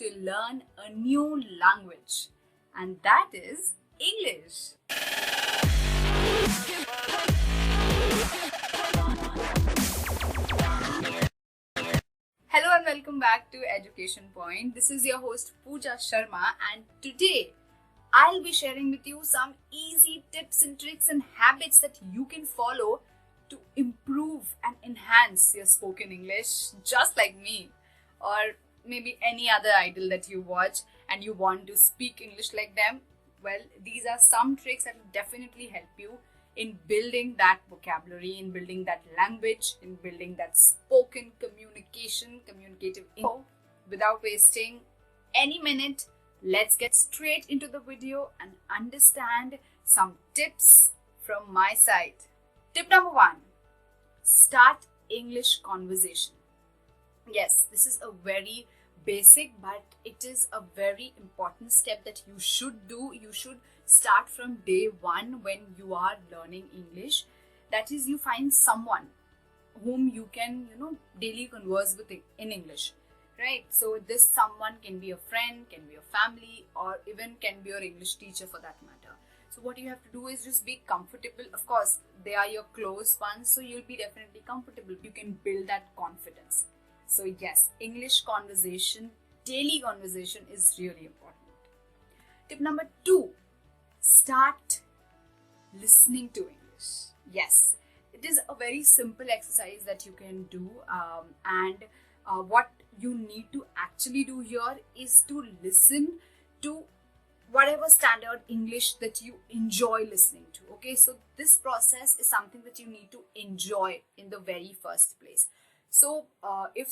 to learn a new language, and that is English. Hello and welcome back to Education Point. This is your host Pooja Sharma, and today I'll be sharing with you some easy tips and tricks and habits that you can follow to improve and enhance your spoken English, just like me, or maybe any other idol that you watch and you want to speak English like them. Well, these are some tricks that will definitely help you in building that vocabulary, in building that language, in building that spoken communicative info. Without wasting any minute, let's get straight into the video and understand some tips from my side. Tip number 1, start English conversation. Yes, this is a very basic, but it is a very important step that you should do. You should start from day one when you are learning English. That is, you find someone whom you can, daily converse with in English, right? So this someone can be a friend, can be a family, or even can be your English teacher for that matter. So what you have to do is just be comfortable. Of course, they are your close ones, so you'll be definitely comfortable. You can build that confidence. So yes, English conversation, daily conversation is really important. Tip number 2, start listening to English. Yes, it is a very simple exercise that you can do, and what you need to actually do here is to listen to whatever standard English that you enjoy listening to. Okay, so this process is something that you need to enjoy in the very first place. So if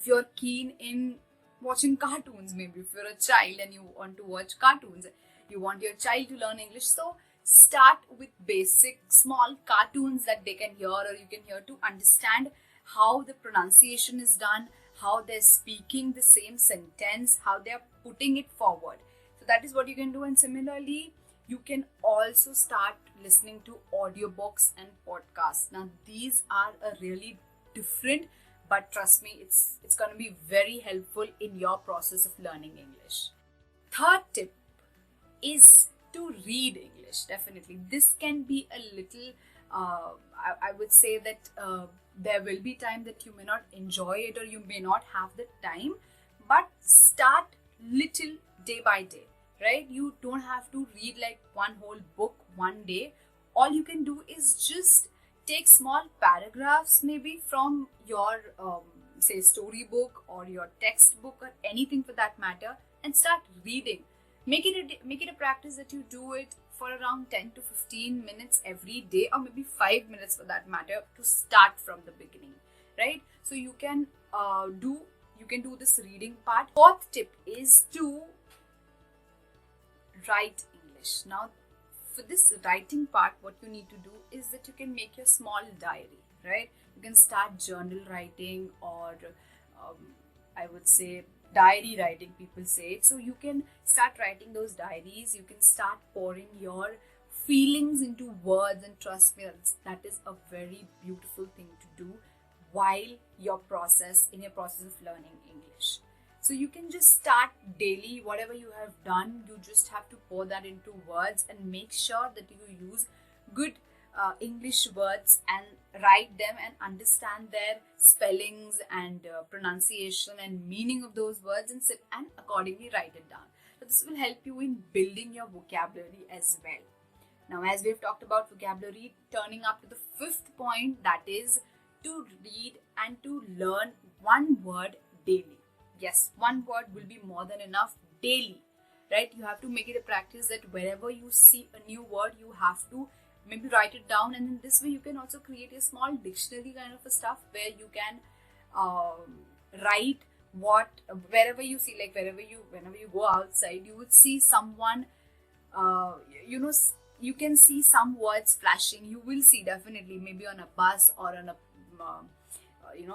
you're keen in watching cartoons, maybe if you're a child and you want to watch cartoons, you want your child to learn English, so start with basic small cartoons that they can hear, or you can hear, to understand how the pronunciation is done, how they're speaking the same sentence, how they're putting it forward. So that is what you can do. And similarly, you can also start listening to audiobooks and podcasts. Now, these are a really different, but trust me, it's going to be very helpful in your process of learning English. Third tip is to read English. Definitely, this can be a little, I would say that there will be time that you may not enjoy it, or you may not have the time, but start little day by day, right? You don't have to read like one whole book one day. All you can do is just take small paragraphs, maybe from your say storybook or your textbook or anything for that matter, and start reading. Make it a practice that you do it for around 10 to 15 minutes every day, or maybe 5 minutes for that matter, to start from the beginning, right? So you can do this reading part. Fourth tip is to write English. Now, for this writing part, what you need to do is that you can make your small diary, right? You can start journal writing, or I would say diary writing, people say it. So you can start writing those diaries. You can start pouring your feelings into words, and trust me, that is a very beautiful thing to do while in your process of learning English. So you can just start daily. Whatever you have done, you just have to pour that into words, and make sure that you use good English words and write them and understand their spellings and pronunciation and meaning of those words, and accordingly write it down. So this will help you in building your vocabulary as well. Now, as we've talked about vocabulary, turning up to the fifth point, that is to read and to learn one word daily. Yes, one word will be more than enough daily, right? You have to make it a practice that wherever you see a new word, you have to maybe write it down, and in this way you can also create a small dictionary kind of a stuff where you can write wherever you see, like whenever you go outside, you would see someone, you can see some words flashing. You will see definitely, maybe on a bus or on a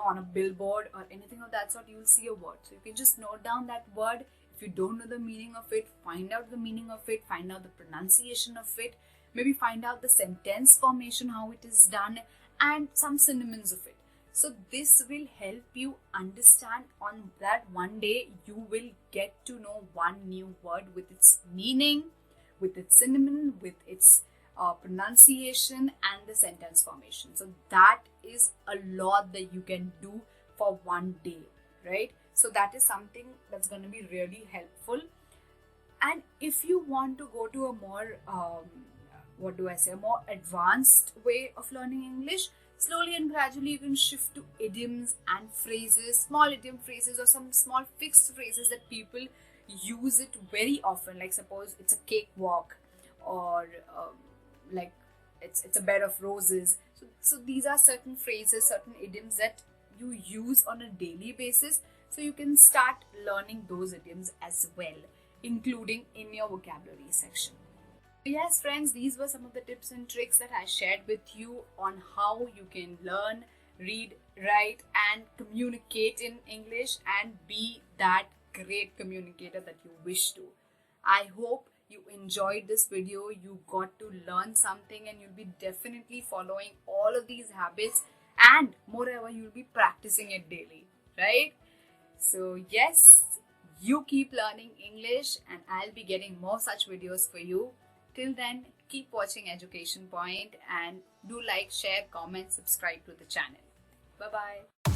on a billboard or anything of that sort, you will see a word. So you can just note down that word. If you don't know the meaning of it, find out the meaning of it, find out the pronunciation of it, maybe find out the sentence formation, how it is done, and some synonyms of it. So this will help you understand on that one day you will get to know one new word with its meaning, with its synonym, with its pronunciation and the sentence formation. So that is a lot that you can do for one day, right? So that is something that's going to be really helpful. And if you want to go to a more a more advanced way of learning English, slowly and gradually you can shift to idioms and phrases, small idiom phrases or some small fixed phrases that people use it very often. Like suppose it's a cakewalk, or like it's a bed of roses. So these are certain phrases, certain idioms that you use on a daily basis. So you can start learning those idioms as well, including in your vocabulary section. Yes, friends, these were some of the tips and tricks that I shared with you on how you can learn, read, write, and communicate in English and be that great communicator that you wish to. I hope you enjoyed this video, you got to learn something, and you'll be definitely following all of these habits, and moreover, you'll be practicing it daily, right? So yes, you keep learning English and I'll be getting more such videos for you. Till then, keep watching Education Point and do like, share, comment, subscribe to the channel. Bye-bye.